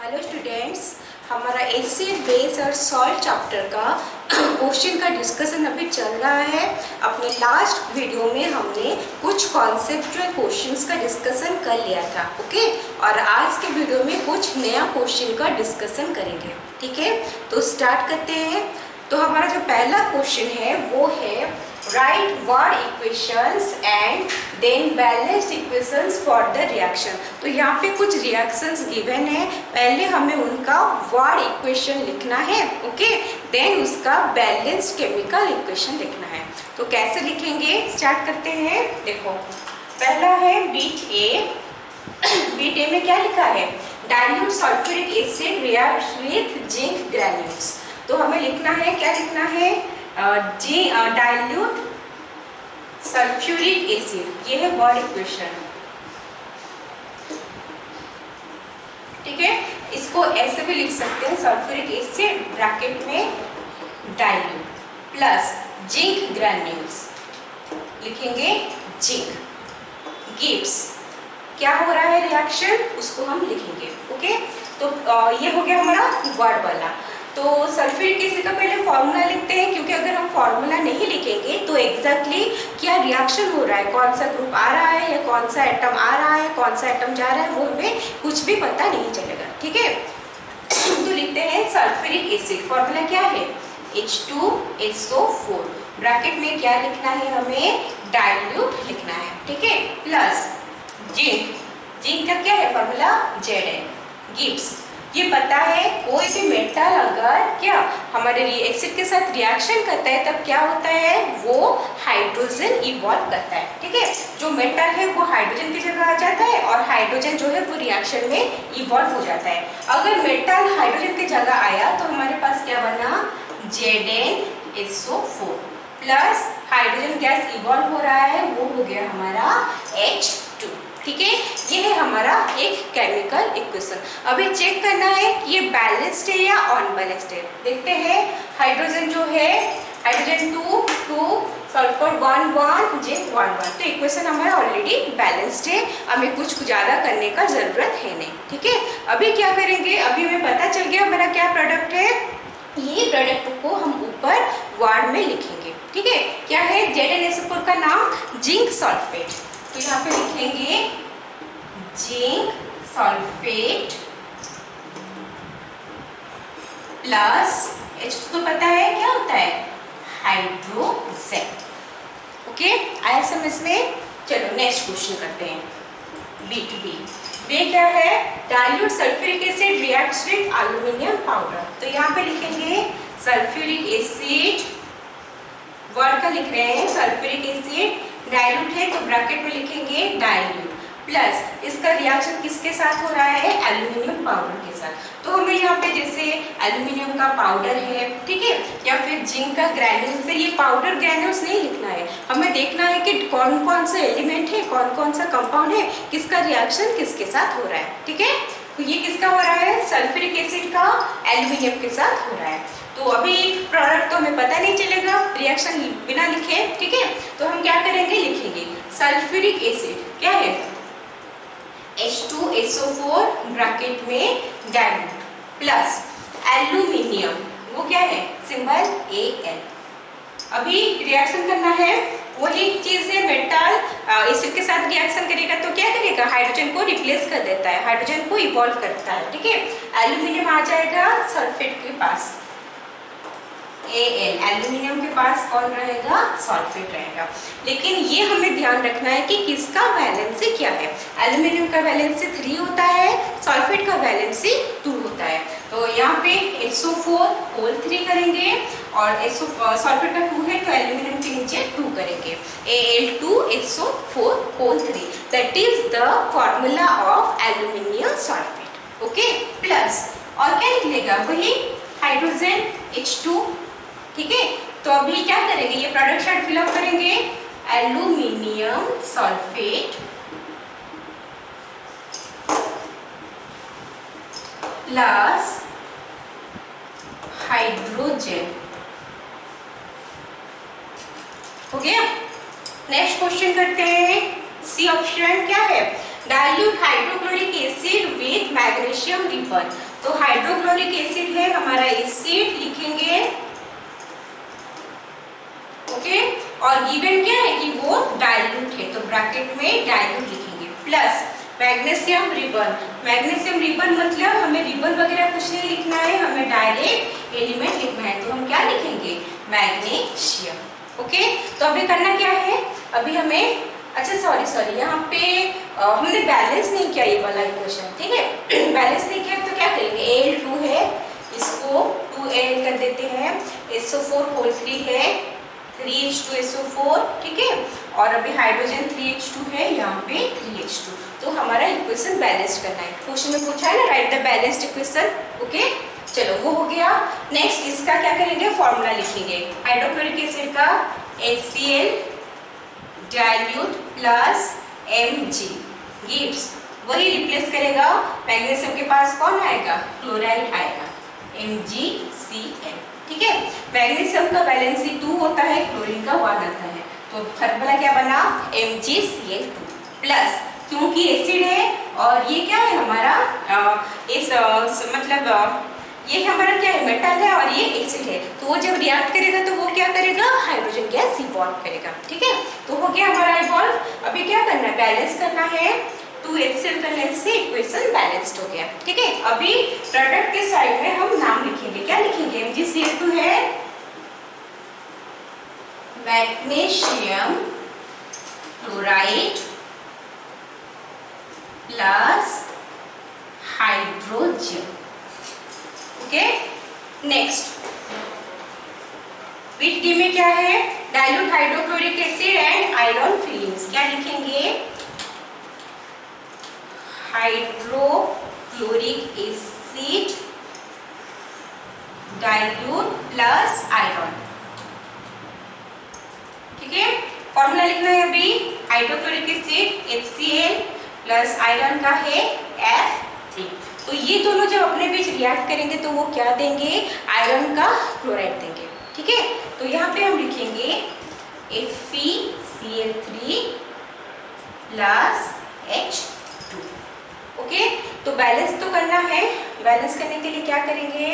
Hello students, हमारा acid base और salt chapter का क्वेश्चन का डिस्कशन अभी चल रहा है। अपने लास्ट वीडियो में हमने कुछ कॉन्सेप्चुअल क्वेश्चंस का डिस्कशन कर लिया था, ओके। और आज के वीडियो में कुछ नया क्वेश्चन का डिस्कशन करेंगे, ठीक है। तो स्टार्ट करते हैं। तो हमारा जो पहला क्वेश्चन है वो है write word equations and then balanced equations for the reaction. तो यहाँ पे कुछ रिएक्शंस गिवन है, पहले हमें उनका वर्ड इक्वेशन लिखना है, ओके। देन उसका बैलेंस्ड केमिकल इक्वेशन लिखना है। तो कैसे लिखेंगे, स्टार्ट करते हैं। देखो, पहला है बीट ए। बीट ए में क्या लिखा है? Dilute sulphuric acid reacts with zinc granules. तो हमें लिखना है, क्या लिखना है? डाइल्यूट सल्फ्यूरिक एसिड, ये है वर्ड इक्वेशन, ठीक है। इसको ऐसे भी लिख सकते हैं, सल्फ्यूरिक एसिड ब्रैकेट में डाइल्यूट प्लस जिंक ग्रैन्यूल्स, लिखेंगे जिंक गिव्स, क्या हो रहा है रिएक्शन, उसको हम लिखेंगे, ओके। तो ये हो गया हमारा वर्ड वाला। तो सल्फ्यूरिक एसिड का पहले फॉर्मूला लिखते हैं, क्योंकि अगर हम फॉर्मूला नहीं लिखेंगे तो एग्जैक्टली क्या रिएक्शन हो रहा है, कौन सा ग्रुप आ रहा है या कौन सा एटम आ रहा है, कौन सा एटम जा रहा है, वो हमें कुछ भी पता नहीं चलेगा, ठीक है। तो लिखते हैं सल्फ्यूरिक एसिड, फॉर्मूला क्या है? H2SO4, ब्रैकेट में क्या लिखना है हमें? डाइल्यूट लिखना है, ठीक है, प्लस जिंक। जिंक का क्या है फॉर्मूला? Zn gives. ये पता है कोई भी मेटल अगर क्या हमारे एसिड के साथ रिएक्शन करता है तब क्या होता है, वो हाइड्रोजन इवॉल्व करता है, ठीक है। जो मेटल है वो हाइड्रोजन की जगह आ जाता है और हाइड्रोजन जो है वो रिएक्शन में इवॉल्व हो जाता है। अगर मेटल हाइड्रोजन की जगह आया तो हमारे पास क्या बना? ZnSO4 plus hydrogen gas evolve हो रहा है, वो हो गया हमारा H2, ठीक है। ये है हमारा एक केमिकल इक्वेशन। अभी चेक करना है कि ये बैलेंस्ड है या अनबैलेंस्ड है। देखते हैं, हाइड्रोजन जो है, हाइड्रोजन 2 2 सल्फर 1 1 जिंक 1 1। तो इक्वेशन हमारा ऑलरेडी बैलेंस्ड है, हमें कुछ ज़्यादा करने का जरूरत है नहीं, ठीक है। अभी क्या करेंगे, अभी हमें पता चल गया हमारा क्या प्रोडक्ट है। ये प्रोडक्ट को हम ऊपर वर्ड में लिखेंगे, ठीक है। क्या है? ZnSO4 का नाम जिंक सल्फेट। तो यहाँ पे लिखेंगे जिंक सल्फेट प्लस H2 तो पता है क्या होता है? Hydrogen, okay. आया समझ में? चलो नेक्स्ट क्वेश्चन करते हैं। बी क्या है? Dilute sulphuric acid reacts with aluminium powder. तो यहाँ पे लिखेंगे सल्फ्यूरिक एसिड, वर्ड का लिख रहे हैं सल्फ्यूरिक एसिड, डाइल्यूट है तो ब्रैकेट में लिखेंगे डाइल्यूट प्लस इसका रिएक्शन किसके साथ हो रहा है? एल्युमिनियम पाउडर के साथ। तो हमें यहाँ पे जैसे एल्युमिनियम का पाउडर है, ठीक है, या फिर जिंक का ग्रैन्यूल, फिर ये पाउडर ग्रैन्यूल्स नहीं लिखना है, हमें देखना है कि कौन कौन सा एलिमेंट है, कौन कौन सा कंपाउंड है, किसका रिएक्शन किसके साथ हो रहा है, ठीक है। तो ये किसका हो रहा है? सल्फ्यूरिक एसिड का एल्युमिनियम के साथ हो रहा है। तो अभी प्रोडक्ट तो हमें पता नहीं चलेगा रिएक्शन बिना लिखे, ठीक है। तो हम क्या करेंगे, लिखेंगे सल्फ्यूरिक एसिड क्या है? H2SO4 ब्रैकेट में डाइल्यूट प्लस एल्युमिनियम, वो क्या है? Symbol Al। अभी रिएक्शन करना है, वही चीज है, मेटल एसिड के साथ रिएक्शन करेगा तो क्या करेगा? हाइड्रोजन को रिप्लेस कर देता है, हाइड्रोजन को इवॉल्व करता है, ठीक है। एल्युमिनियम आ जाएगा सल्फेट के पास, Al, एल्युमिनियम के पास कौन रहेगा? सल्फेट रहेगा। लेकिन ये हमें ध्यान रखना है कि किसका वैलेंसी क्या है। एल्युमिनियम का वैलेंसी 3 होता है, सल्फेट का वैलेंसी 2 होता है। तो यहाँ पे SO4 होल 3 करेंगे और सल्फेट का 2 है तो एल्युमिनियम के नीचे 2 करेंगे, Al2SO4 whole 3, that is the formula of aluminium sulphate, okay. Plus और क्या निकलेगा? वही हाइड्रोजन H2, ठीक है। तो अभी क्या करेंगे, ये प्रोडक्ट चार्ट फिलअप करेंगे, एल्युमिनियम सल्फेट प्लस हाइड्रोजन, हो गया। नेक्स्ट क्वेश्चन करते हैं, सी ऑप्शन क्या है? Dilute hydrochloric acid with magnesium ribbon. तो हाइड्रोक्लोरिक एसिड है हमारा एसिड लिखेंगे, ओके, और गिवन क्या है कि वो डाइल्यूट है, तो ब्रैकेट में डाइल्यूट लिखेंगे, plus magnesium ribbon. Magnesium ribbon मतलब हमें रिबन वगैरह कुछ नहीं लिखना है, हमें डायरेक्ट एलिमेंट लिखना है, तो हम क्या लिखेंगे, मैग्नीशियम। ओके, तो अभी करना क्या है, अभी हमें, अच्छा सॉरी यहाँ पे हमने बैलेंस नहीं किया ये वाला इक्वेशन, ठीक है। बैलेंस नहीं किया तो क्या करेंगे, Al2 है, इसको 2Al कर देते हैं, SO4 होल 3 है, 3H2SO4, ठीक है, और अभी हाइड्रोजन 3H2 है, यहाँ पे 3H2। तो हमारा इक्वेशन बैलेंस्ड करना है, क्वेश्चन में पूछा है ना, right the balanced equation. Okay, चलो वो हो गया। नेक्स्ट इसका क्या करेंगे, फॉर्मूला लिखेंगे, हाइड्रोक्लोरिक एसिड का HCl dilute plus Mg gives, वही रिप्लेस करेगा, मैग्नीशियम के पास कौन आएगा, क्लोराइड आएगा, MgCl, ठीक है। मैग्नीशियम का वैलेंसी 2 होता है, क्लोरीन का 1 आता है, तो फॉर्मूला क्या बना, MgCl2 प्लस, क्योंकि एसिड है और ये क्या है हमारा मतलब ये हमारा क्या है, मेटल है और ये एसिड है, तो वो जब रिएक्ट करेगा तो वो क्या करेगा, हाइड्रोजन गैस इवॉल्व करेगा, ठीक है। तो हो गया हमारा इवॉल्व। अभी क्या करना है, बैलेंस करना है, 2HCl करने से इक्वेशन बैलेंस्ड हो गया, ठीक है। अभी प्रोडक्ट के साइड में हम नाम लिखेंगे, क्या लिखेंगे, MgCl2 है magnesium chloride plus hydrogen, okay. Next with D में क्या है, dilute hydrochloric acid and iron filings, क्या लिखेंगे, hydrochloric acid dilute plus iron, ठीक है। फॉर्मूला लिखना है अभी, hydrochloric acid HCl plus iron का है F3, तो ये दोनों जब अपने बीच रिएक्ट करेंगे तो वो क्या देंगे, आयरन का क्लोराइड देंगे, ठीक है। तो यहाँ पे हम लिखेंगे FeCl3 प्लस H2, ओके। तो बैलेंस तो करना है, बैलेंस करने के लिए क्या करेंगे,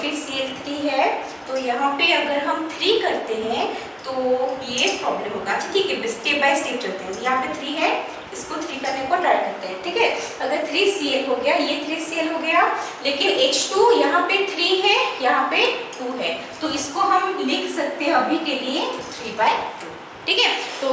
FeCl3 है, तो यहाँ पे अगर हम 3 करते हैं तो ये प्रॉब्लम होगा, अच्छा ठीक है, स्टेप बाय स्टेप चलते हैं। यहाँ पे 3 है, इसको 3 करने को ट्राई करते हैं, ठीक है। अगर 3Cl हो गया, ये 3Cl हो गया, लेकिन H2 यहाँ पे 3 है, यहाँ पे 2 है, तो इसको हम लिख सकते हैं अभी के लिए 3/2, ठीक है। तो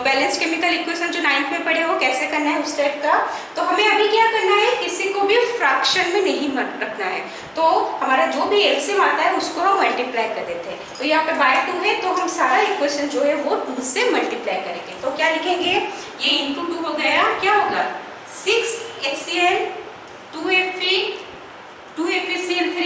बैलेंस केमिकल इक्वेशन जो 9th में पढ़े हो कैसे करना है उस टाइप का, तो हमें अभी क्या करना है, किसी को भी फ्रैक्शन में नहीं रखना है, तो हमारा जो भी एलसीएम आता है उसको हम मल्टीप्लाई कर देते हैं। तो यहाँ पे बाय 2 है, तो हम सारा इक्वेशन जो है वो 2 से मल्टीप्लाई करेंगे, तो क्या लिखेंगे, ये इंटू 2 हो गया, क्या होगा, 6HCl 2Fe 2FeCl3,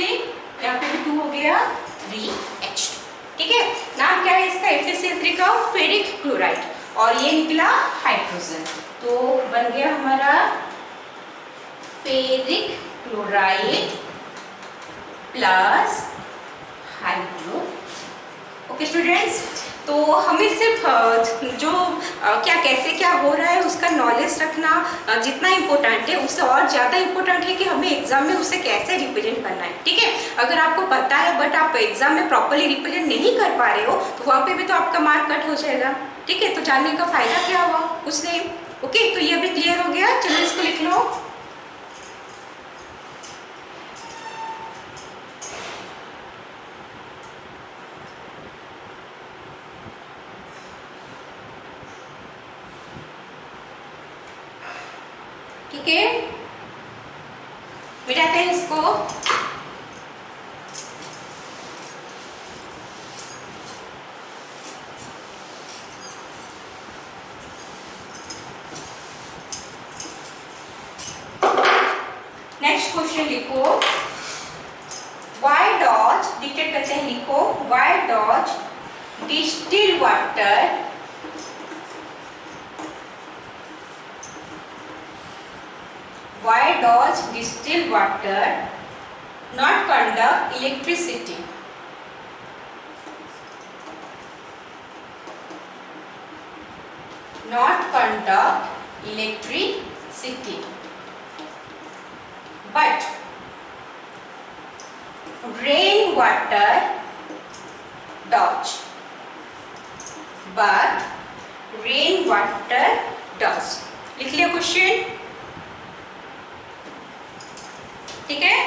यहाँ पे भी 2 हो गया, 3H2, ठीक है। नाम क्या है इसका, FeCl3 का फेरिक क्लोराइड, और ये निकला हाइड्रोजन, तो बन गया हमारा ferric chloride plus hydrogen, okay students. तो हमें सिर्फ जो क्या कैसे क्या हो रहा है उसका नॉलेज रखना जितना इम्पोर्टेंट है, उससे और ज़्यादा इम्पोर्टेंट है कि हमें एग्जाम में उसे कैसे रिप्रेजेंट करना है, ठीक है। अगर आपको पता है बट आप एग्जाम में प्रॉपर्ली रिप्रेजेंट नहीं कर पा रहे हो तो वहाँ पे भी तो आपका मार्क कट हो जाएगा, ठीक है। तो जानने का फायदा क्या हुआ, कुछ नहीं, ओके। तो ये भी क्लियर हो गया, चलो इसको लिख लो, ठीक है, मिटाते हैं इसको, नेक्स्ट क्वेश्चन लिखो, वाई डॉट, डिक्टेट करते हैं, लिखो Y dot distilled water why does distilled water not conduct electricity? Not conduct electricity, but rain water does, but rain water does. लिख लिया क्वेश्चन, ठीक है।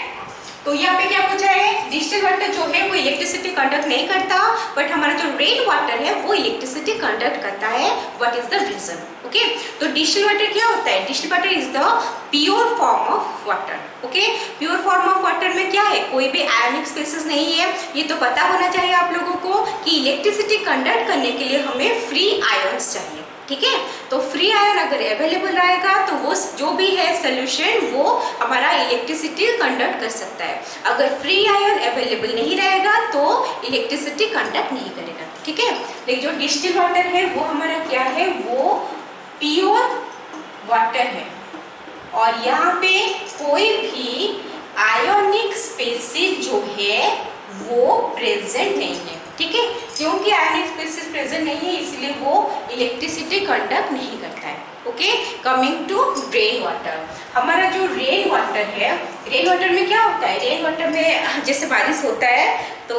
तो यहाँ पे क्या पूछा है, डिस्टिल वाटर जो है वो इलेक्ट्रिसिटी कंडक्ट नहीं करता, बट हमारा जो रेन वाटर है वो इलेक्ट्रिसिटी कंडक्ट करता है। What is the reason? Okay, तो डिस्टिल वाटर क्या होता है? Distil water is the pure form of water. Okay, pure form of water में क्या है, कोई भी आयनिक स्पीसीज नहीं है। ये तो पता होना चाहिए आप लोगों को कि इलेक्ट्रिसिटी कंडक्ट करने के लिए हमें फ्री आयंस चाहिए, ठीक है। तो फ्री आयन अगर अवेलेबल रहेगा तो वो जो भी है सोल्यूशन वो हमारा इलेक्ट्रिसिटी कंडक्ट कर सकता है। अगर फ्री आयन अवेलेबल नहीं रहेगा तो इलेक्ट्रिसिटी कंडक्ट नहीं करेगा, ठीक है। लेकिन जो डिस्टिल वाटर है वो हमारा क्या है, वो प्योर वाटर है, और यहाँ पे कोई भी आयोनिक स्पीसीज जो है वो प्रेजेंट नहीं है, ठीक है। क्योंकि आयनिक स्पीसीज प्रेजेंट नहीं है इसलिए वो इलेक्ट्रिसिटी कंडक्ट नहीं करता है। Okay, coming to rain water. हमारा जो रेन वाटर है, रेन वाटर में क्या होता है, रेन वाटर में जैसे बारिश होता है तो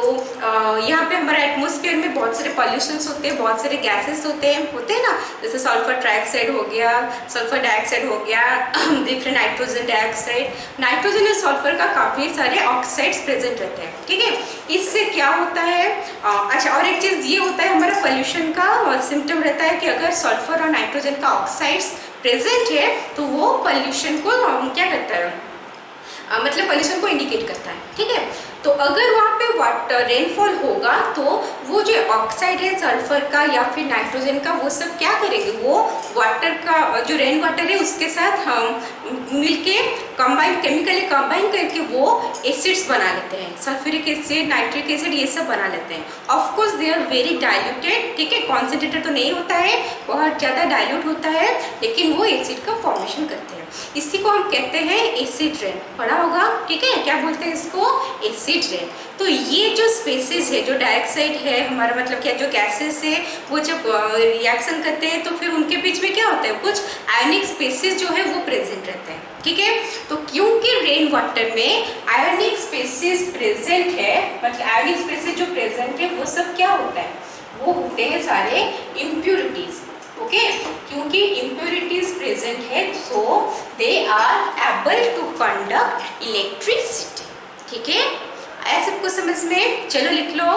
यहाँ पे हमारा एटमॉस्फेयर में बहुत सारे पॉल्यूशंस होते हैं, बहुत सारे गैसेस होते हैं ना, जैसे सल्फर ट्राइऑक्साइड हो गया, सल्फर डाइऑक्साइड हो गया, डिफरेंट नाइट्रोजन डाइऑक्साइड, नाइट्रोजन और सल्फर का काफ़ी सारे ऑक्साइड्स प्रेजेंट रहते हैं, ठीक है। इससे क्या होता है, अच्छा और एक चीज़ ये होता है हमारा पोल्यूशन का सिम्टम रहता है कि अगर सल्फर और नाइट्रोजन का ऑक्साइड्स प्रेजेंट है तो वो पोल्यूशन को क्या करता है, मतलब पोल्यूशन को इंडिकेट करता है, ठीक है। तो अगर वहाँ पे वाटर रेनफॉल होगा तो वो जो ऑक्साइड है सल्फर का या फिर नाइट्रोजन का वो सब क्या करेंगे, वो वाटर का जो रेन वाटर है उसके साथ मिलके कंबाइन, केमिकली कंबाइन करके वो एसिड्स बना लेते हैं, सल्फ्यूरिक एसिड, नाइट्रिक एसिड, ये सब बना लेते हैं। Of course they are very diluted, ठीक है, कॉन्सेंट्रेटेड तो नहीं होता है, बहुत ज़्यादा डाइल्यूट होता है, लेकिन वो एसिड का फॉर्मेशन करते हैं। इसी को हम कहते हैं एसिड रेन, पढ़ा होगा, ठीक है। क्या बोलते हैं इसको, एसिड रेन। तो ये जो स्पेसीज है, जो डाइऑक्साइड है हमारा, मतलब क्या जो गैसेस है वो जब रिएक्शन करते हैं तो फिर उनके बीच में क्या होता है, कुछ आयनिक स्पेसीज जो है वो प्रेजेंट रहते हैं, ठीक है। तो क्योंकि रेन वाटर में आयनिक स्पेसीज प्रेजेंट है, मतलब आयनिक स्पेसीज जो प्रेजेंट है वो सब क्या होता है, वो होते हैं सारे इम्प्योरिटीज, ओके। क्योंकि इम्प्योरिटीज प्रेजेंट है so they are able to conduct electricity, ठीक है। आया सबको समझ में? चलो लिख लो।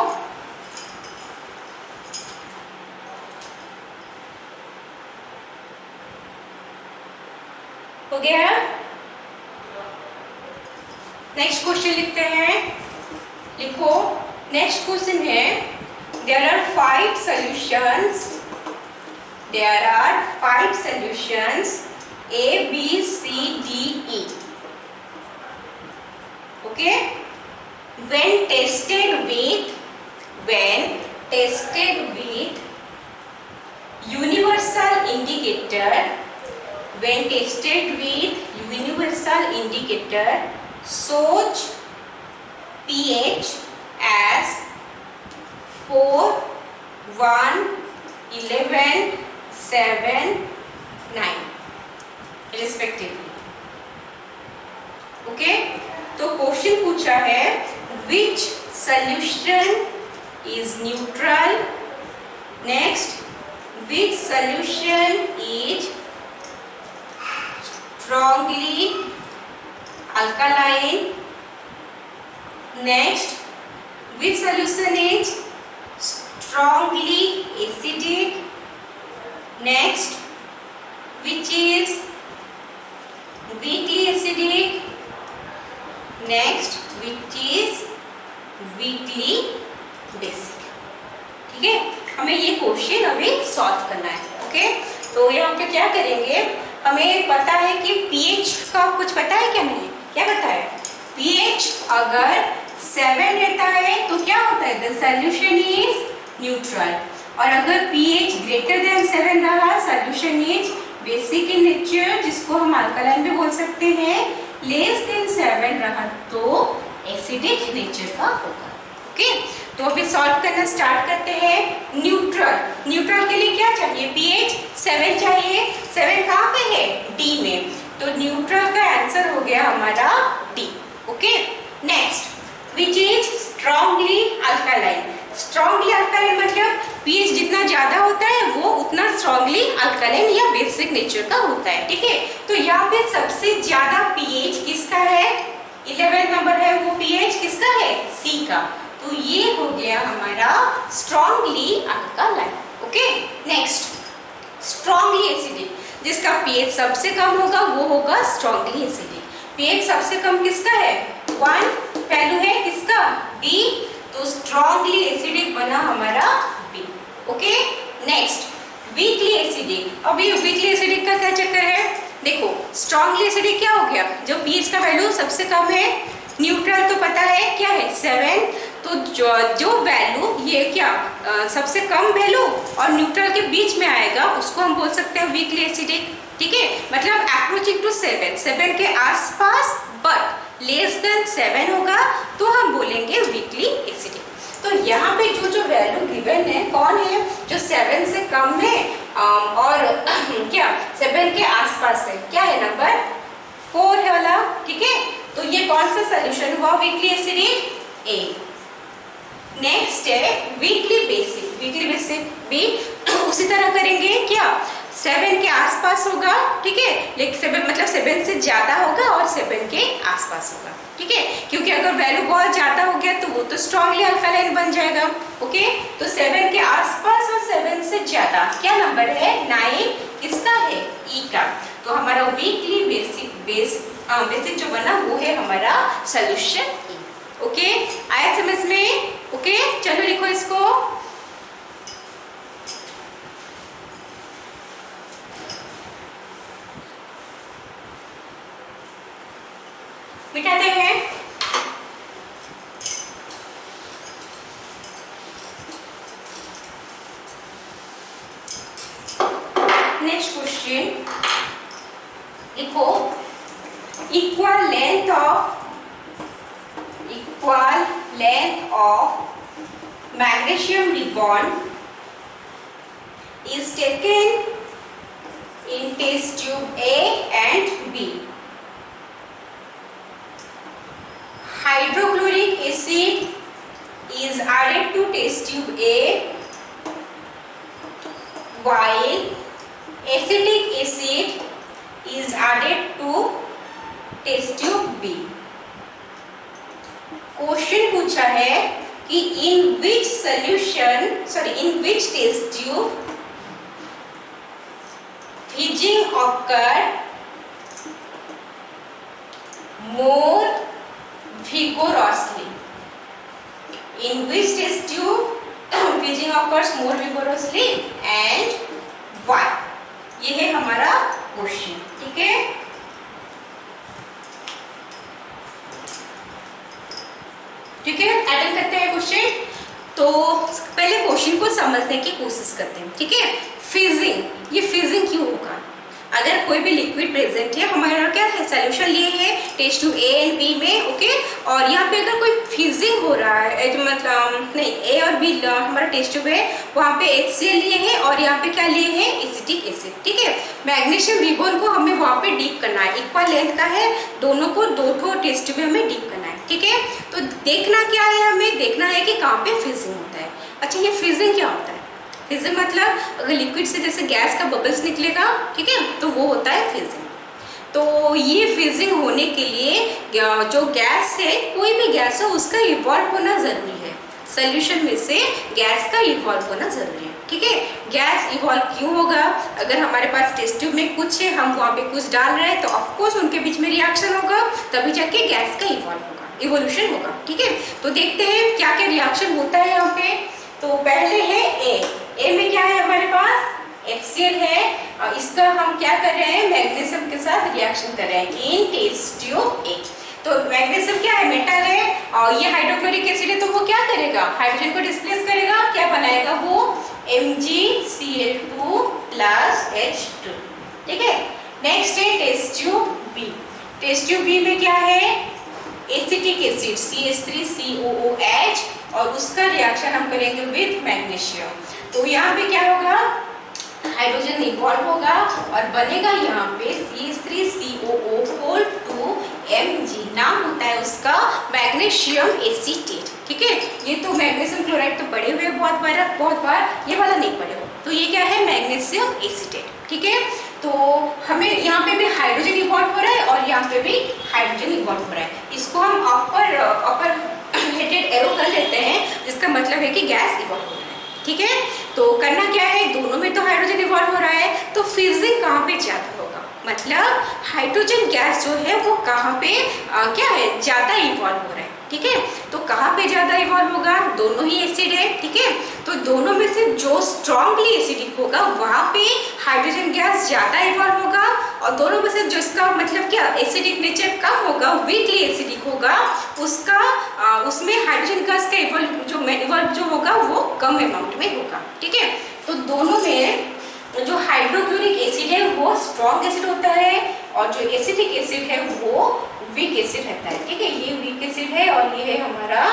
हो गया? नेक्स्ट क्वेश्चन लिखते हैं, लिखो। नेक्स्ट क्वेश्चन है, there are 5 solutions, there are 5 solutions A, B, C, D, E. Okay? When tested with universal indicator, shows pH as 4, 1, 11, 7, 9 respectively, okay. तो क्वेश्चन पूछा है which solution is neutral, next which solution is strongly alkaline, next which solution is strongly acidic, next which is weakly acidic, next which is weakly basic, ठीक है। हमें ये question अभी solve करना है, ओके। तो यहाँ पे क्या करेंगे, हमें पता है कि पीएच का कुछ पता है क्या, नहीं क्या पता है, पीएच अगर 7 रहता है तो क्या होता है, द सॉल्यूशन इज न्यूट्रल, और अगर pH ग्रेटर देन 7 रहा solution is basic in nature, जिसको हम अल्कलाइन भी बोल सकते हैं, लेस देन 7 रहा तो एसिडिक नेचर का होगा, ओके। तो अभी सॉल्व करना स्टार्ट करते हैं। न्यूट्रल, न्यूट्रल के लिए क्या चाहिए? पीएच 7 चाहिए। 7 कहाँ पे है? डी में। तो न्यूट्रल का आंसर हो गया हमारा D. Okay, next, which is strongly alkaline. Strongly alkaline मतलब पीएच जितना ज्यादा होता है वो उतना स्ट्रांगली अल्कालाइन या बेसिक नेचर का होता है। ठीक है, तो यहाँ पे सबसे ज्यादा पीएच किसका है? 11 नंबर है वो पीएच किसका है? सी का। तो ये हो गया हमारा strongly alkaline. Okay, next, strongly acidic, जिसका पीएच सबसे कम होगा वो होगा स्ट्रांगली एसिडिक। पीएच सबसे कम किसका है? 1, वैल्यू है किसका? बी। तो स्ट्रांगली एसिडिक बना हमारा B. Okay, next, weakly acidic. अब ये वीकली एसिडिक का क्या चक्कर है? देखो, स्ट्रांगली एसिडिक क्या हो गया? जो पीएच का वैल्यू सबसे कम है, न्यूट्रल तो पता है क्या है? 7। तो जो वैल्यू ये क्या सबसे कम वैल्यू और न्यूट्रल के बीच में आएगा उसको हम बोल सकते हैं वीकली एसिडिक। ठीक है, मतलब अप्रोचिंग टू 7 के आसपास बट लेस देन 7 होगा तो हम बोलेंगे वीकली एसिडिक। तो यहाँ पे जो वैल्यू गिवन है कौन है? जो 7 से कम है और क्या 7 के आसपास है, क्या है? नंबर 4 है वाला। ठीक है, तो ये कौन सा सोल्यूशन हुआ वीकली एसिडिक? ए। नेक्स्ट है वीकली बेसिक। वीकली बेसिक भी उसी तरह करेंगे, क्या 7 के आसपास होगा। ठीक है, लेकिन 7 मतलब 7 से ज्यादा होगा और 7 के आसपास होगा। ठीक है, क्योंकि अगर वैल्यू बहुत ज्यादा हो गया तो वो तो स्ट्रांगली अल्कालाइन बन जाएगा। ओके, तो 7 के आसपास और 7 से ज्यादा क्या नंबर है? 9 किसका है? ई का। तो हमारा वीकली बेसिक जो बना वो है हमारा सोल्यूशन ई। ओके, आया समझ में? ओके, चलो लिखो इसको। मिटाते हैं। नेक्स्ट क्वेश्चन लिखो, equal length of magnesium ribbon is taken in test tube A and B. Hydrochloric acid is added to test tube A while acetic acid is added to test tube B. Question पूछा है कि in which test tube fizzing occur more vigorously. In which test tube fizzing occurs more vigorously and why? ये है हमारा question. ठीक है, ठीक है, अटेंड करते हैं क्वेश्चन। तो पहले क्वेश्चन को समझने की कोशिश करते हैं। ठीक है, फिजिंग, ये फिजिंग क्यों होगा? अगर कोई भी लिक्विड प्रेजेंट है, हमारा क्या है सोल्यूशन लिए है test tube A and B में। ओके, और यहाँ पे अगर कोई फिजिंग हो रहा है तो मतलब नहीं, ए और बी हमारा टेस्ट ट्यूब है, वहाँ पे HCl लिए हैं और यहाँ पे क्या लिए हैं? Acetic acid. ठीक है, मैग्नीशियम रिबन को हमें वहाँ पे डीप करना है, इक्वल लेंथ का है, दोनों को 2 टेस्ट ट्यूब में हमें डीप करना है। ठीक है, तो देखना क्या है? हमें देखना है कि कहाँ पे फिजिंग होता है। अच्छा, ये फिजिंग क्या होता है? फिजिंग मतलब अगर लिक्विड से जैसे गैस का बबल्स निकलेगा, ठीक है, तो वो होता है फिजिंग। तो ये फिजिंग होने के लिए जो गैस है, कोई भी गैस हो, उसका इवॉल्व होना जरूरी है। सोल्यूशन में से गैस का इवॉल्व होना जरूरी है। ठीक है, गैस इवॉल्व क्यों होगा? अगर हमारे पास टेस्ट ट्यूब में कुछ है, हम वहाँ पे कुछ डाल रहे हैं, तो ऑफकोर्स उनके बीच में रिएक्शन होगा, तभी जाके गैस का इवॉल्व होगा, इवोल्यूशन होगा। ठीक है, तो देखते हैं क्या क्या रिएक्शन होता है यहाँ पे। तो पहले है ए में क्या है हमारे पास? HCl है, और इसका हम क्या कर रहे हैं? मैग्नीशियम के साथ रिएक्शन कर रहे हैं इन टेस्ट ट्यूब ए। तो मैग्नीशियम क्या है? मेटल है, और ये हाइड्रोक्लोरिक एसिड है, तो वो क्या करेगा? हाइड्रोजन को डिस्प्लेस करेगा, क्या बनाएगा वो? MgCl2 plus H2। ठीक है, नेक्स्ट है test tube B. Test tube B में क्या है? एसिटिक एसिड CH3COOH और उसका रिएक्शन हम करेंगे विथ मैग्नीशियम। तो यहाँ पे क्या होगा, हाइड्रोजन इवॉल्व होगा और बनेगा यहाँ पे CH3COO 2Mg, नाम होता है उसका मैग्नीशियम एसीटेट। ठीक है, ये तो मैग्नीशियम क्लोराइड तो पढ़े हुए बहुत बार, ये वाला नहीं पढ़े हो। तो ये क्या है, मैग्नीशियम एसीटेट। ठीक है, तो हमें यहाँ पे भी हाइड्रोजन इवॉल्व हो रहा है और यहाँ पे भी हाइड्रोजन इवॉल्व हो रहा है। इसको हम अपर हेडेड एरो कर लेते हैं, जिसका मतलब है कि गैस इवॉल्व हो रहा है। ठीक है, तो करना क्या है, दोनों में तो हाइड्रोजन इवॉल्व हो रहा है, तो फ्यूजिंग कहाँ पे ज्यादा होगा, मतलब हाइड्रोजन गैस जो है वो कहाँ पे क्या है, ज्यादा इवॉल्व हो रहा है। ठीक है, तो कहाँ पे ज्यादा इवॉल्व होगा, दोनों ही एसिड है। ठीक है, तो दोनों में से जो स्ट्रॉन्गली एसिडिक होगा वहाँ पे हाइड्रोजन गैस ज्यादा इवॉल्व होगा, और दोनों में से जिसका मतलब क्या एसिडिक नेचर कम होगा, वीकली एसिडिक होगा, उसका उसमें हाइड्रोजन गैस का इवॉल्व जो होगा वो कम अमाउंट में होगा। ठीक है, तो दोनों में जो हाइड्रोक्लोरिक एसिड है वो स्ट्रॉन्ग एसिड होता है, और जो एसिडिक एसिड है वो वीक एसिड रहता है। ठीक है, ये वीक एसिड है और ये है हमारा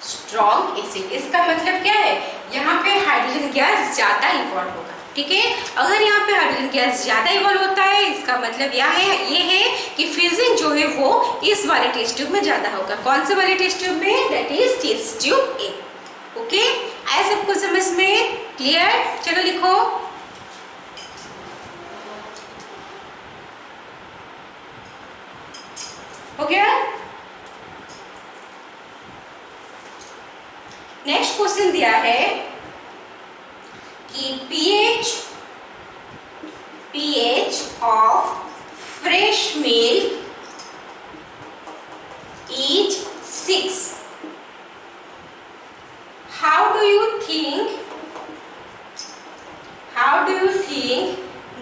स्ट्रॉन्ग एसिड। इसका मतलब क्या है, यहाँ पे हाइड्रोजन गैस ज्यादा इवॉल्व होगा। ठीक है, अगर यहाँ पे हाइड्रोजन गैस ज्यादा इवॉल्व होता है, इसका मतलब ये है कि फ्यूजिंग जो है वो इस वाले टेस्ट ट्यूब में ज्यादा होगा। कौन से वाले टेस्ट ट्यूब में, that is test tube A. Okay, आया सबको समझ में, क्लियर? चलो लिखो, हो गया। नेक्स्ट क्वेश्चन दिया है कि pH of fresh milk is 6. How do you think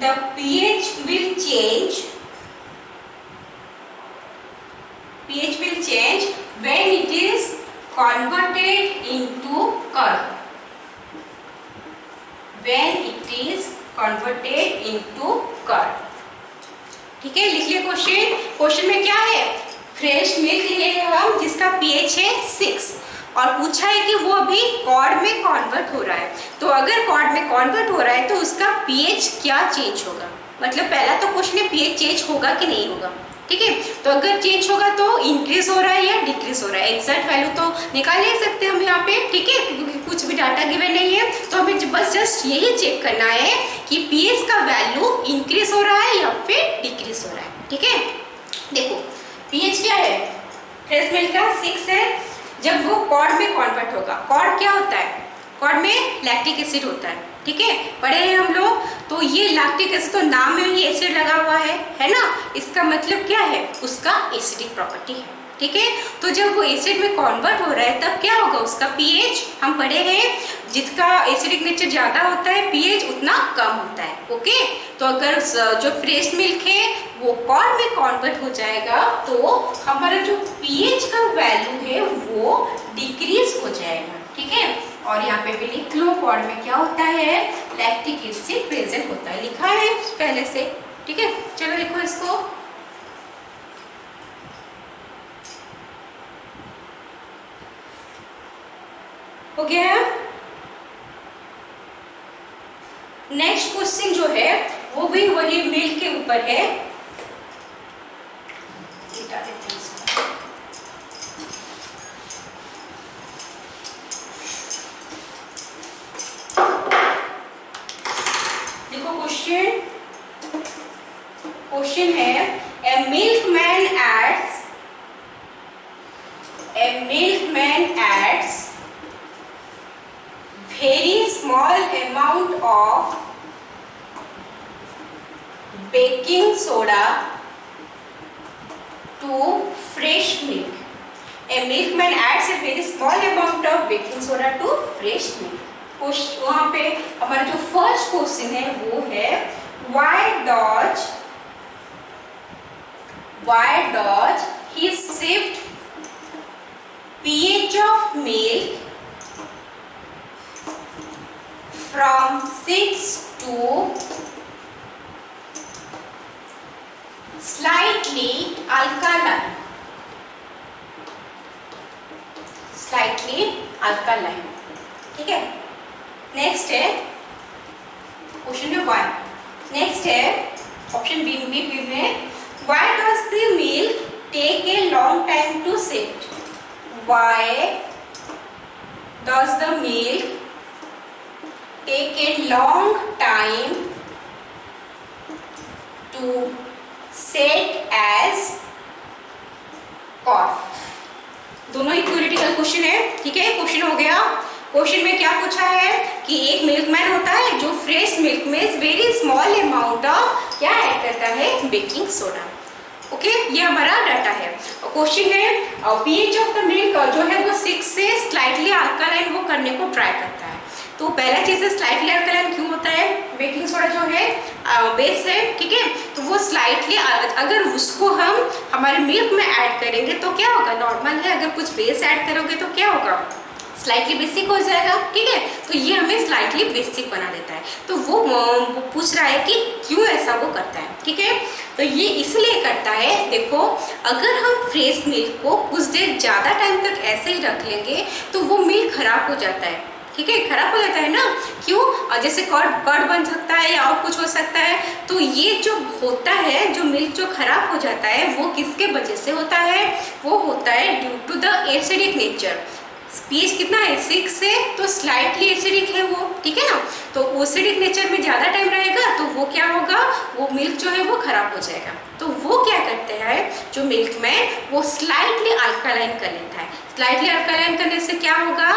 the pH will change? pH will change when it is converted into curd. When it is converted into curd. ठीक है, लिख लिया क्वेश्चन में क्या है, फ्रेश मिल्क लिए हैं हम जिसका pH है 6, और पूछा है कि वो अभी कॉर्ड में कन्वर्ट हो रहा है। तो अगर कॉर्ड में कन्वर्ट हो रहा है तो उसका pH क्या चेंज होगा, मतलब पहला तो क्वेश्चन है pH चेंज होगा कि नहीं होगा। ठीक है, तो अगर चेंज होगा तो इंक्रीज हो रहा है या डिक्रीज हो रहा है, एग्जैक्ट वैल्यू तो निकाल नहीं सकते हम यहाँ पे। ठीक है, क्योंकि कुछ भी डाटा गिवन नहीं है, तो हमें बस जस्ट यही चेक करना है कि pH का वैल्यू इंक्रीज हो रहा है या फिर डिक्रीज हो रहा है। ठीक है, देखो pH क्या है, फ्रेश मिल्क का 6 है। जब वो कॉर्ड में कन्वर्ट होगा, कॉर्ड क्या होता है, कॉर्ड में लैक्टिक एसिड होता है। ठीक है, पढ़े हैं हम लोग, तो ये लैक्टिक एसिड तो नाम में ही एसिड लगा हुआ है ना, इसका मतलब क्या है, उसका एसिडिक प्रॉपर्टी है। ठीक है, तो जब वो एसिड में कन्वर्ट हो रहा है तब क्या होगा, उसका pH हम पढ़े हैं, जिसका एसिडिक नेचर ज्यादा होता है pH उतना कम होता है। ओके, तो अगर जो फ्रेश मिल्क है वो कॉर्ड में कन्वर्ट हो जाएगा तो हमारा जो pH का वैल्यू है वो डिक्रीज हो जाएगा। ठीक है, और यहाँ पे भी लिख लो, कॉर्ड में क्या होता है, लैक्टिक एसिड प्रेजेंट होता है, लिखा है पहले से। ठीक है, चलो लिखो इसको, हो गया। नेक्स्ट क्वेश्चन जो है वो भी वही मिल्क के ऊपर है। देखो क्वेश्चन है, a milkman adds very small amount of baking soda to fresh milk. A milkman adds a very small amount of baking soda to fresh milk. वहाँ पे हमारा जो फर्स्ट क्वेश्चन है वो है why does he shift pH of milk from 6 to slightly alkaline? Slightly alkaline. ठीक है, next है क्वेश्चन नंबर 1। नेक्स्ट है ऑप्शन बी में, why does the milk take a long time to set? Why does the milk take a long time to set as curd? दोनों ही theoretical question है। ठीक है, क्वेश्चन हो गया। क्वेश्चन में क्या पूछा है कि एक मिल्कमैन होता है जो फ्रेश मिल्क में वेरी स्मॉल अमाउंट ऑफ क्या ऐड करता है? Baking soda. ओके, ये हमारा डाटा है। क्वेश्चन है पीएच ऑफ द मिल्क जो है वो 6 से स्लाइटली अल्कालाइन वो करने को ट्राई करता है। तो पहला चीज है स्लाइटली अल्कालाइन क्यों होता है? बेकिंग सोडा जो है बेस है, ठीक है, तो वो स्लाइटली अगर उसको हम हमारे मिल्क में ऐड करेंगे तो क्या होगा? नॉर्मल है, अगर कुछ बेस ऐड करोगे तो क्या होगा? स्लाइटली बेसिक हो जाएगा। ठीक है, तो ये हमें स्लाइटली बेसिक बना देता है। तो वो पूछ रहा है कि क्यों ऐसा वो करता है। ठीक है, तो ये इसलिए करता है, देखो अगर हम फ्रेश मिल्क को कुछ देर ज़्यादा टाइम तक ऐसे ही रख लेंगे तो वो मिल्क खराब हो जाता है। ठीक है, खराब हो जाता है ना, क्यों? जैसे कर्ड बन सकता है या और कुछ हो सकता है। तो ये जो होता है, जो मिल्क जो खराब हो जाता है वो किसके वजह से होता है? वो होता है due to the acidic nature. PH कितना है? 6 से, तो स्लाइटली एसिडिक है वो। ठीक है ना, तो एसिडिक नेचर में ज़्यादा टाइम रहेगा तो वो क्या होगा? वो मिल्क जो है वो खराब हो जाएगा। तो वो क्या करते हैं जो मिल्क में, वो स्लाइटली अल्कालाइन कर लेता है। स्लाइटली अल्कालाइन करने से क्या होगा?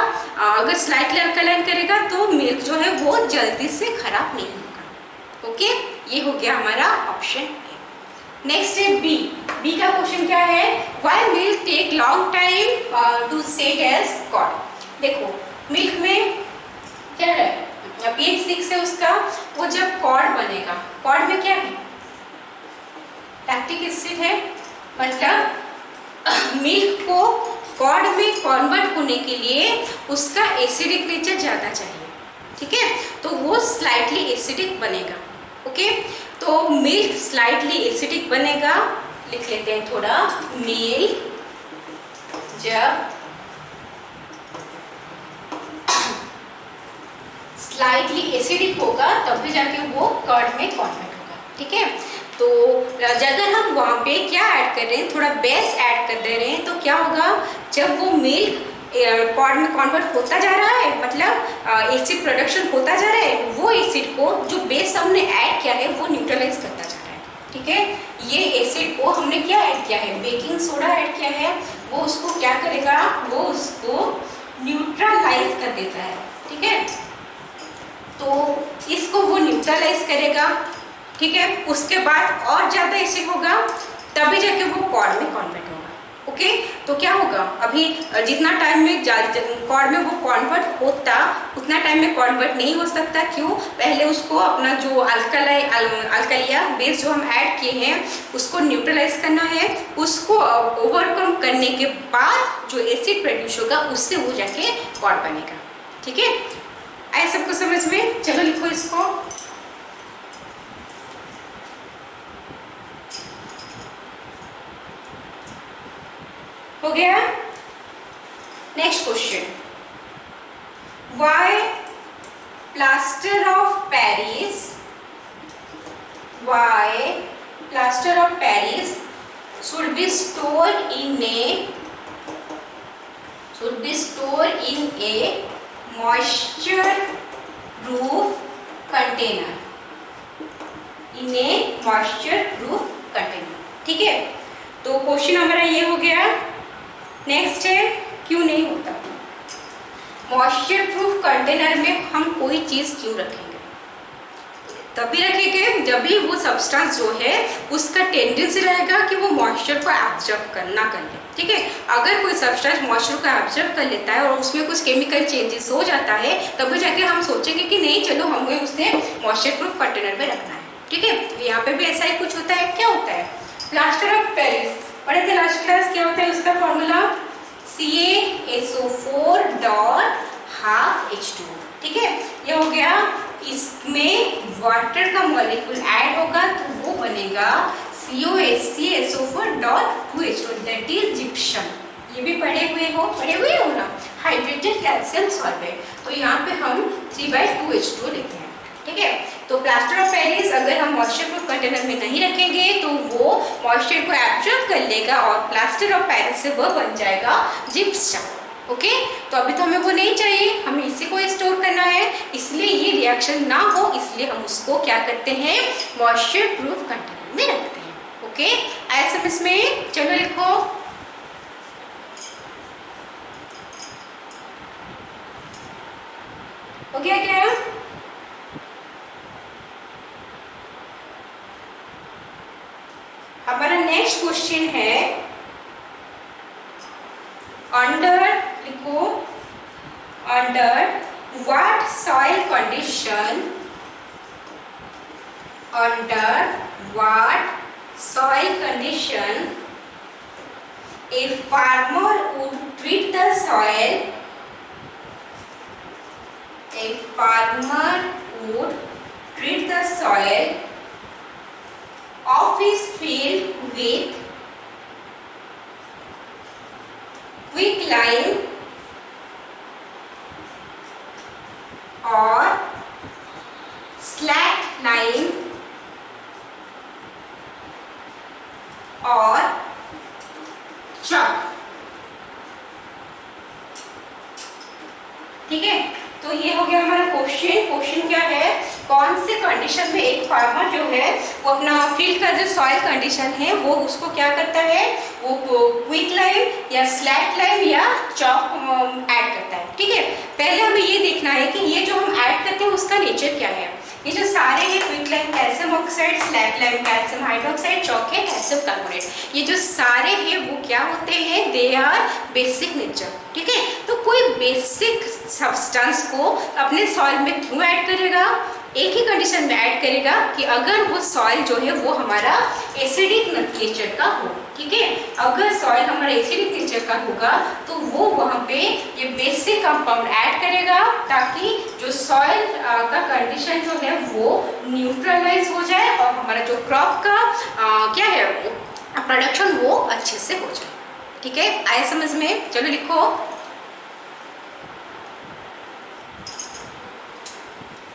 अगर स्लाइटली अल्कालाइन करेगा तो मिल्क जो है वो जल्दी से खराब नहीं होगा। ओके, ये हो गया हमारा ऑप्शन। नेक्स्ट है बी। बी का क्वेश्चन क्या है? Why milk take long time to set as curd? देखो मिल्क में क्या है, पीएच 6 है उसका, वो जब कॉर्ड बनेगा, कॉर्ड में क्या है? लैक्टिक एसिड है, मतलब मिल्क को कॉर्ड में कन्वर्ट होने के लिए उसका एसिडिक नेचर ज़्यादा चाहिए। ठीक है, तो वो स्लाइटली एसिडिक बनेगा। ओके, तो मिल्क स्लाइटली एसिडिक बनेगा, लिख लेते हैं थोड़ा, मिल्क जब स्लाइटली एसिडिक होगा तभी जाके वो कर्ड में कन्वर्ट होगा। ठीक है, तो अगर हम वहाँ पे क्या ऐड कर रहे हैं, थोड़ा बेस ऐड कर दे रहे हैं तो क्या होगा? जब वो मिल्क कॉर्ड में कन्वर्ट होता जा रहा है, मतलब एसिड प्रोडक्शन होता जा रहा है, वो एसिड को जो बेस हमने ऐड किया है वो न्यूट्रलाइज करता जा रहा है। ठीक है, ये एसिड को हमने क्या ऐड किया है? बेकिंग सोडा ऐड किया है। वो उसको क्या करेगा? वो उसको न्यूट्रलाइज कर देता है। ठीक है, तो इसको वो न्यूट्रलाइज करेगा। ठीक है, उसके बाद और ज़्यादा एसिड होगा तभी जाके वो कॉर्ड में कन्वर्ट होगा। ओके, तो क्या होगा? अभी जितना टाइम में कॉर्ड में वो कन्वर्ट होता उतना टाइम में कन्वर्ट नहीं हो सकता। क्यों? पहले उसको अपना जो अल्कलिया बेस जो हम ऐड किए हैं उसको न्यूट्रलाइज करना है। उसको ओवरकम करने के बाद जो एसिड प्रोड्यूस होगा उससे वो जाके कॉर्ड बनेगा। ठीक है, आए सबको समझ में? चलो लिखो इसको। हो गया। Next question, why plaster of Paris, why plaster of Paris should be stored in a moisture proof container, in a moisture proof container। ठीक है, तो क्वेश्चन हमारा ये हो गया। नेक्स्ट है क्यों नहीं होता? मॉइस्चर प्रूफ कंटेनर में हम कोई चीज़ क्यों रखेंगे? तभी रखेंगे जब भी वो सब्सटेंस जो है उसका टेंडेंसी रहेगा कि वो मॉइस्चर को एब्जॉर्ब ना कर ले। ठीक है, अगर कोई सब्सटेंस मॉइस्चर को एब्जॉर्ब कर लेता है और उसमें कुछ केमिकल चेंजेस हो जाता है तभी जाके हम सोचेंगे कि नहीं चलो हमें उसे मॉइस्चर प्रूफ कंटेनर में रखना है। ठीक है, यहाँ पे भी ऐसा ही कुछ होता है। क्या होता है? प्लास्टर ऑफ पेरिस पढ़े थे लास्ट क्लास, क्या होता है उसका formula? CaSO4 dot half H2। ठीक है, ये हो गया। इसमें वाटर का मॉलिक्यूल ऐड होगा तो वो बनेगा CaSO4 dot 2H2, that is gypsum. ये भी पढ़े हुए हो ना, हाइड्रेटेड कैल्शियम सॉल्वेट। तो यहाँ पे हम 3/2H2 लिखते हैं, ठीक है। तो प्लास्टर ऑफ पेरिस अगर हम मॉइस्चर प्रूफ कंटेनर में नहीं रखेंगे तो वो मॉइस्चर को एब्जॉर्ब कर लेगा और प्लास्टर ऑफ पेरिस से वह बन जाएगा जिप्सम। ओके, तो अभी तो हमें वो नहीं चाहिए, हमें इसी को स्टोर करना है, इसलिए ये रिएक्शन ना हो, इसलिए हम उसको क्या करते हैं, मॉइस्चर प्रूफ कंटेनर में रखते हैं। ओके, आया समझ में? चलो लिखो। हो गया क्या? हमारा नेक्स्ट क्वेश्चन है, अंडर लिखो, under what soil condition, under what soil condition a farmer would treat the soil, a farmer would treat the soil of his field with quicklime or slackline और chalk। ठीक है, तो ये हो गया हमारा क्वेश्चन। क्वेश्चन क्या है, कौन से कंडीशन में एक फार्मर जो है वो अपना फील्ड का जो सॉइल कंडीशन है वो उसको क्या करता है, वो क्विक लाइम या स्लैक लाइम या चॉक ऐड करता है। ठीक है, पहले हमें ये देखना है कि ये जो हम ऐड करते हैं उसका नेचर क्या है। ये जो सारे हैं, quick lime calcium oxide, slack lime calcium hydroxide, chalk है कैल्शियम कार्बोनेट, ये जो सारे हैं वो क्या होते हैं, दे आर बेसिक नेचर। ठीक है, तो कोई बेसिक सब्सटेंस को अपने सॉइल में क्यों ऐड करेगा, एक ही कंडीशन में ऐड करेगा कि अगर वो सॉइल जो है वो हमारा एसिडिक नेचर का हो। ठीक है, अगर सॉइल हमारा एसिडिक नेचर का होगा तो वो वहाँ पे ये बेसिक कंपाउंड ऐड करेगा ताकि जो सॉइल का कंडीशन जो है वो न्यूट्रलाइज हो जाए और हमारा जो क्रॉप का क्या है प्रोडक्शन वो अच्छे से हो जाए। ठीक है, आए समझ में? चलो लिखो।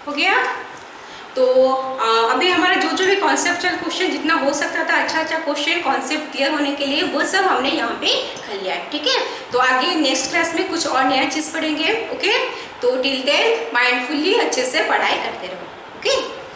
हो गया? तो अभी हमारा जो भी कॉन्सेप्चुअल क्वेश्चन जितना हो सकता था, अच्छा क्वेश्चन कॉन्सेप्ट क्लियर होने के लिए वो सब हमने यहाँ पे कर लिया है। ठीक है, तो आगे नेक्स्ट क्लास में कुछ और नया चीज़ पढ़ेंगे। ओके, तो टिल देन माइंडफुली अच्छे से पढ़ाई करते रहो। ओके।